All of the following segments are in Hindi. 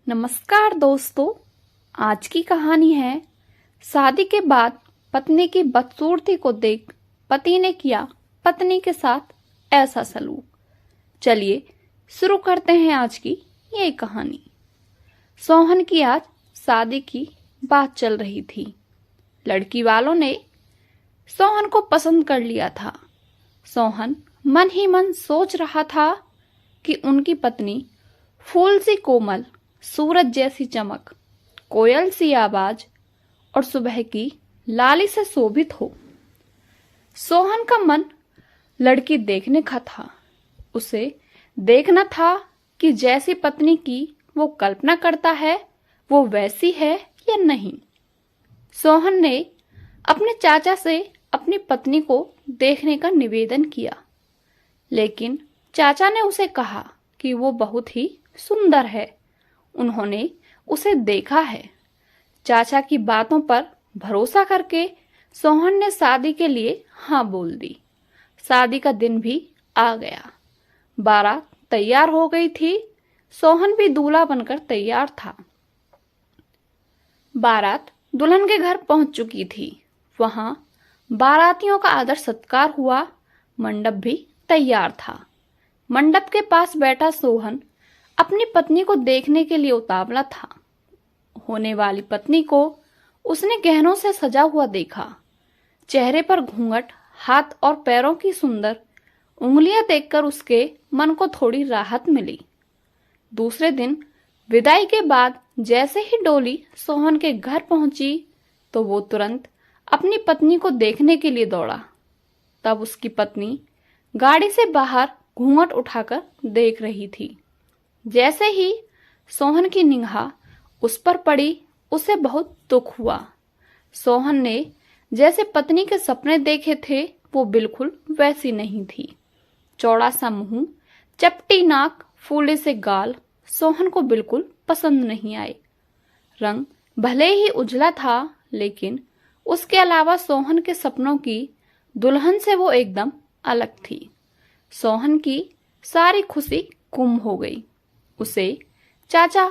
नमस्कार दोस्तों। आज की कहानी है शादी के बाद पत्नी की बदसूरती को देख पति ने किया पत्नी के साथ ऐसा सलूक। चलिए शुरू करते हैं आज की ये कहानी। सोहन की आज शादी की बात चल रही थी। लड़की वालों ने सोहन को पसंद कर लिया था। सोहन मन ही मन सोच रहा था कि उनकी पत्नी फूल सी कोमल, सूरज जैसी चमक, कोयल सी आवाज और सुबह की लाली से शोभित हो। सोहन का मन लड़की देखने का था। उसे देखना था कि जैसी पत्नी की वो कल्पना करता है वो वैसी है या नहीं। सोहन ने अपने चाचा से अपनी पत्नी को देखने का निवेदन किया, लेकिन चाचा ने उसे कहा कि वो बहुत ही सुंदर है। उन्होंने उसे देखा है। चाचा की बातों पर भरोसा करके सोहन ने शादी के लिए हाँ बोल दी। शादी का दिन भी आ गया। बारात तैयार हो गई थी। सोहन भी दूल्हा बनकर तैयार था। बारात दुल्हन के घर पहुंच चुकी थी। वहां बारातियों का आदर सत्कार हुआ। मंडप भी तैयार था। मंडप के पास बैठा सोहन अपनी पत्नी को देखने के लिए उतावला था। होने वाली पत्नी को उसने गहनों से सजा हुआ देखा। चेहरे पर घूंघट, हाथ और पैरों की सुंदर उंगलियां देखकर उसके मन को थोड़ी राहत मिली। दूसरे दिन विदाई के बाद जैसे ही डोली सोहन के घर पहुंची तो वो तुरंत अपनी पत्नी को देखने के लिए दौड़ा। तब उसकी पत्नी गाड़ी से बाहर घूंघट उठाकर देख रही थी। जैसे ही सोहन की निगाह उस पर पड़ी, उसे बहुत दुख हुआ। सोहन ने जैसे पत्नी के सपने देखे थे वो बिल्कुल वैसी नहीं थी। चौड़ा सा मुंह, चपटी नाक, फूले से गाल सोहन को बिल्कुल पसंद नहीं आए। रंग भले ही उजला था, लेकिन उसके अलावा सोहन के सपनों की दुल्हन से वो एकदम अलग थी। सोहन की सारी खुशी गुम हो गई। उसे चाचा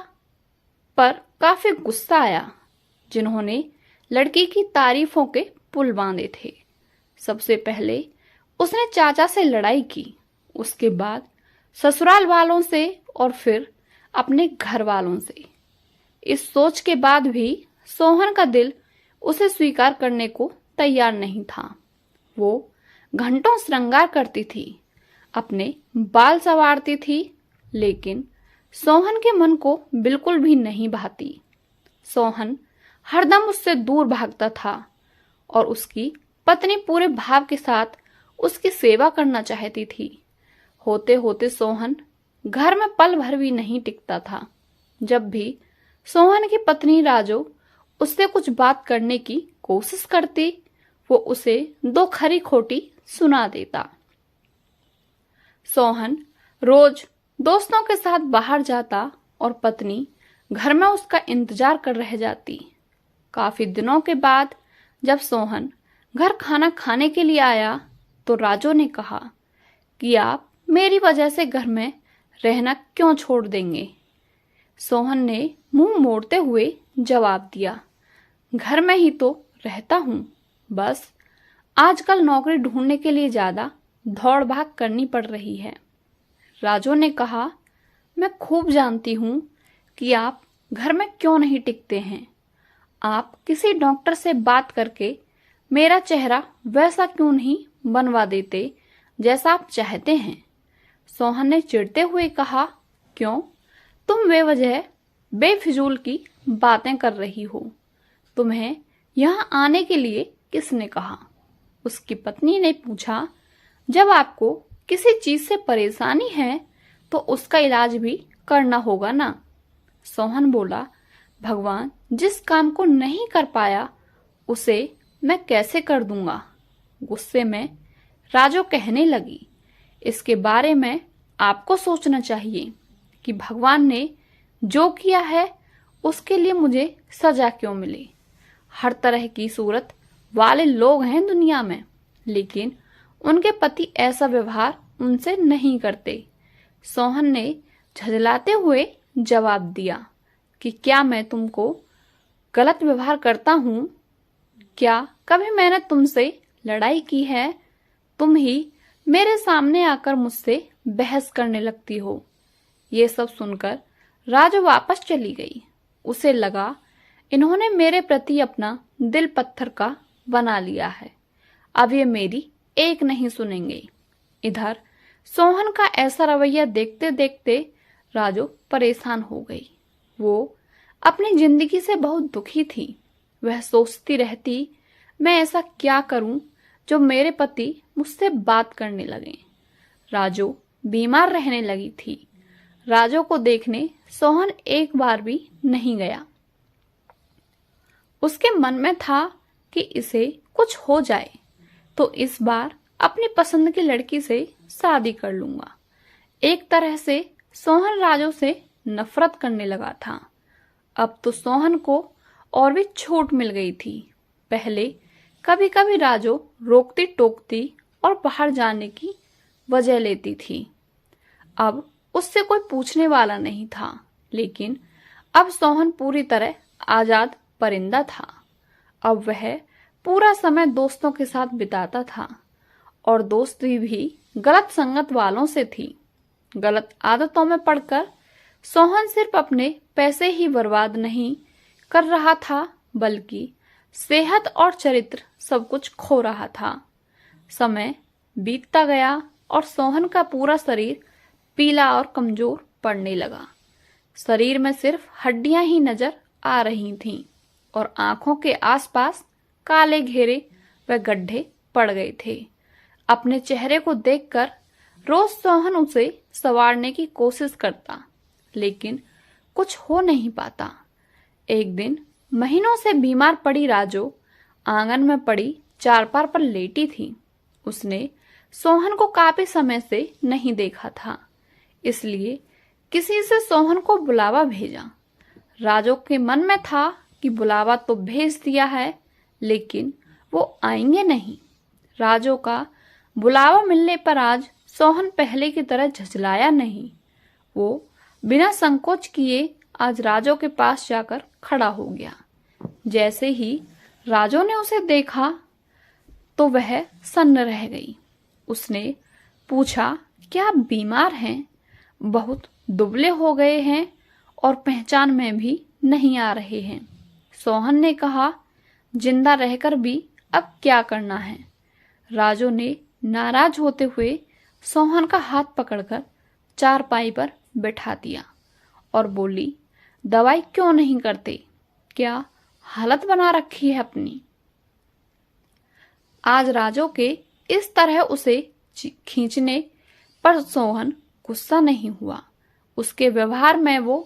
पर काफी गुस्सा आया, जिन्होंने लड़की की तारीफों के पुल बांधे थे। सबसे पहले उसने चाचा से लड़ाई की, उसके बाद ससुराल वालों से और फिर अपने घर वालों से। इस सोच के बाद भी सोहन का दिल उसे स्वीकार करने को तैयार नहीं था। वो घंटों श्रृंगार करती थी, अपने बाल संवारती थी, लेकिन सोहन के मन को बिल्कुल भी नहीं भाती। सोहन हरदम उससे दूर भागता था और उसकी पत्नी पूरे भाव के साथ उसकी सेवा करना चाहती थी। होते होते सोहन घर में पल भर भी नहीं टिकता था। जब भी सोहन की पत्नी राजो उससे कुछ बात करने की कोशिश करती, वो उसे दो खरी खोटी सुना देता। सोहन रोज दोस्तों के साथ बाहर जाता और पत्नी घर में उसका इंतजार कर रह जाती। काफी दिनों के बाद जब सोहन घर खाना खाने के लिए आया तो राजो ने कहा कि आप मेरी वजह से घर में रहना क्यों छोड़ देंगे। सोहन ने मुंह मोड़ते हुए जवाब दिया, घर में ही तो रहता हूं, बस आजकल नौकरी ढूंढने के लिए ज्यादा दौड़ भाग करनी पड़ रही है। राजो ने कहा, मैं खूब जानती हूं कि आप घर में क्यों नहीं टिकते हैं। आप किसी डॉक्टर से बात करके मेरा चेहरा वैसा क्यों नहीं बनवा देते जैसा आप चाहते हैं। सोहन ने चिढ़ते हुए कहा, क्यों, तुम बेवजह बेफिजूल की बातें कर रही हो। तुम्हें यहाँ आने के लिए किसने कहा? उसकी पत्नी ने पूछा, जब आपको किसी चीज से परेशानी है तो उसका इलाज भी करना होगा ना। सोहन बोला, भगवान जिस काम को नहीं कर पाया उसे मैं कैसे कर दूंगा। गुस्से में राजो कहने लगी, इसके बारे में आपको सोचना चाहिए कि भगवान ने जो किया है उसके लिए मुझे सजा क्यों मिले। हर तरह की सूरत वाले लोग हैं दुनिया में, लेकिन उनके पति ऐसा व्यवहार उनसे नहीं करते। सोहन ने झुंझलाते हुए जवाब दिया, कि क्या मैं तुमको गलत व्यवहार करता हूँ? क्या कभी मैंने तुमसे लड़ाई की है? तुम ही मेरे सामने आकर मुझसे बहस करने लगती हो। ये सब सुनकर राजू वापस चली गई। उसे लगा इन्होंने मेरे प्रति अपना दिल पत्थर का बना लिया है, अब ये मेरी एक नहीं सुनेंगे। इधर सोहन का ऐसा रवैया देखते देखते राजू परेशान हो गई। वो अपनी जिंदगी से बहुत दुखी थी। वह सोचती रहती, मैं ऐसा क्या करूं जो मेरे पति मुझसे बात करने लगे। राजू बीमार रहने लगी थी। राजू को देखने सोहन एक बार भी नहीं गया। उसके मन में था कि इसे कुछ हो जाए तो इस बार अपनी पसंद की लड़की से शादी कर लूंगा। एक तरह से सोहन राजू से नफरत करने लगा था। अब तो सोहन को और भी छूट मिल गई थी। पहले कभी कभी राजू रोकती टोकती और बाहर जाने की वजह लेती थी। अब उससे कोई पूछने वाला नहीं था, लेकिन अब सोहन पूरी तरह आजाद परिंदा था। अब वह पूरा समय दोस्तों के साथ बिताता था और दोस्ती भी गलत संगत वालों से थी। गलत आदतों में पड़कर सोहन सिर्फ अपने पैसे ही बर्बाद नहीं कर रहा था, बल्कि सेहत और चरित्र सब कुछ खो रहा था। समय बीतता गया और सोहन का पूरा शरीर पीला और कमजोर पड़ने लगा। शरीर में सिर्फ हड्डियां ही नजर आ रही थीं और आंखों के आसपास काले घेरे व गड्ढे पड़ गए थे। अपने चेहरे को देखकर रोज सोहन उसे संवारने की कोशिश करता, लेकिन कुछ हो नहीं पाता। एक दिन महीनों से बीमार पड़ी राजू आंगन में पड़ी चारपाई पर लेटी थी। उसने सोहन को काफी समय से नहीं देखा था, इसलिए किसी से सोहन को बुलावा भेजा। राजू के मन में था कि बुलावा तो भेज दिया है, लेकिन वो आएंगे नहीं। राजू का बुलावा मिलने पर आज सोहन पहले की तरह झुंझलाया नहीं। वो बिना संकोच किए आज राजू के पास जाकर खड़ा हो गया। जैसे ही राजू ने उसे देखा तो वह सन्न रह गई। उसने पूछा, क्या आप बीमार हैं? बहुत दुबले हो गए हैं और पहचान में भी नहीं आ रहे हैं। सोहन ने कहा, जिंदा रहकर भी अब क्या करना है। राजू ने नाराज होते हुए सोहन का हाथ पकड़कर चारपाई पर बैठा दिया और बोली, दवाई क्यों नहीं करते? क्या हालत बना रखी है अपनी? आज राजू के इस तरह उसे खींचने पर सोहन गुस्सा नहीं हुआ। उसके व्यवहार में वो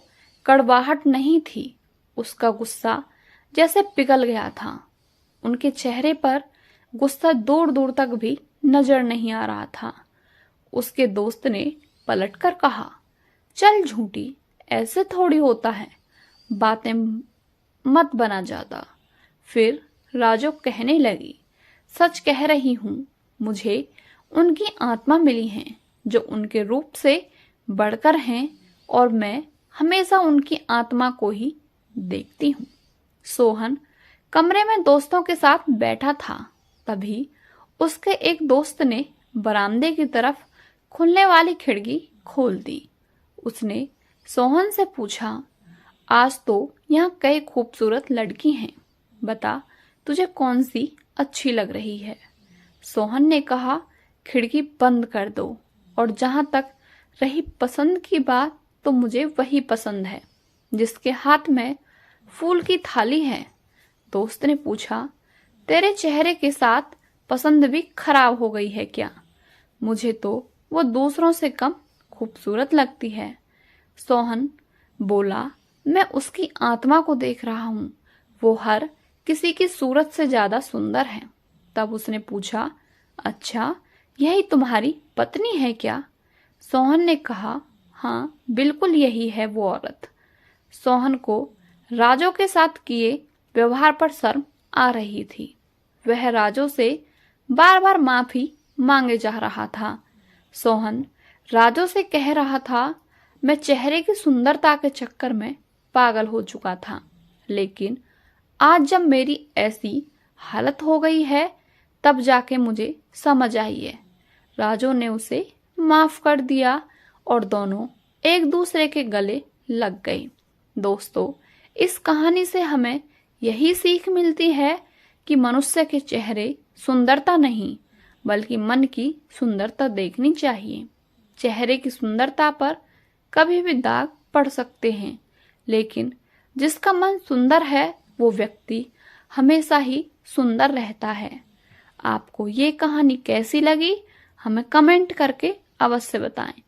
कड़वाहट नहीं थी। उसका गुस्सा जैसे पिघल गया था। उनके चेहरे पर गुस्सा दूर दूर तक भी नजर नहीं आ रहा था। उसके दोस्त ने पलटकर कहा, चल झूठी, ऐसे थोड़ी होता है, बातें मत बना ज्यादा। फिर राजू कहने लगी, सच कह रही हूं, मुझे उनकी आत्मा मिली है जो उनके रूप से बढ़कर हैं और मैं हमेशा उनकी आत्मा को ही देखती हूँ। सोहन कमरे में दोस्तों के साथ बैठा था। तभी उसके एक दोस्त ने बरामदे की तरफ खुलने वाली खिड़की खोल दी। उसने सोहन से पूछा, आज तो यहाँ कई खूबसूरत लड़की हैं, बता तुझे कौन सी अच्छी लग रही है? सोहन ने कहा, खिड़की बंद कर दो, और जहां तक रही पसंद की बात, तो मुझे वही पसंद है जिसके हाथ में फूल की थाली है। दोस्त ने पूछा, तेरे चेहरे के साथ पसंद भी खराब हो गई है क्या? मुझे तो वो दूसरों से कम खूबसूरत लगती है। सोहन बोला, मैं उसकी आत्मा को देख रहा हूँ, वो हर किसी की सूरत से ज्यादा सुंदर है। तब उसने पूछा, अच्छा, यही तुम्हारी पत्नी है क्या? सोहन ने कहा, हाँ, बिल्कुल यही है वो औरत। सोहन को राजू के साथ किए व्यवहार पर शर्म आ रही थी। वह राजू से बार बार माफी मांगे जा रहा था। सोहन राजू से कह रहा था, मैं चेहरे की सुंदरता के चक्कर में पागल हो चुका था। लेकिन आज जब मेरी ऐसी हालत हो गई है तब जाके मुझे समझ आई है। राजू ने उसे माफ कर दिया और दोनों एक दूसरे के गले लग गए। दोस्तों, इस कहानी से हमें यही सीख मिलती है कि मनुष्य के चेहरे सुंदरता नहीं बल्कि मन की सुंदरता देखनी चाहिए। चेहरे की सुंदरता पर कभी भी दाग पड़ सकते हैं, लेकिन जिसका मन सुंदर है वो व्यक्ति हमेशा ही सुंदर रहता है। आपको ये कहानी कैसी लगी हमें कमेंट करके अवश्य बताएं।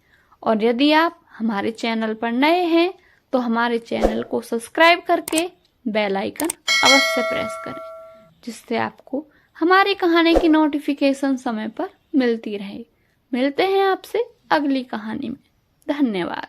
और यदि आप हमारे चैनल पर नए हैं तो हमारे चैनल को सब्सक्राइब करके बेल आइकन अवश्य प्रेस करें, जिससे आपको हमारी कहानी की नोटिफिकेशन समय पर मिलती रहे। मिलते हैं आपसे अगली कहानी में। धन्यवाद।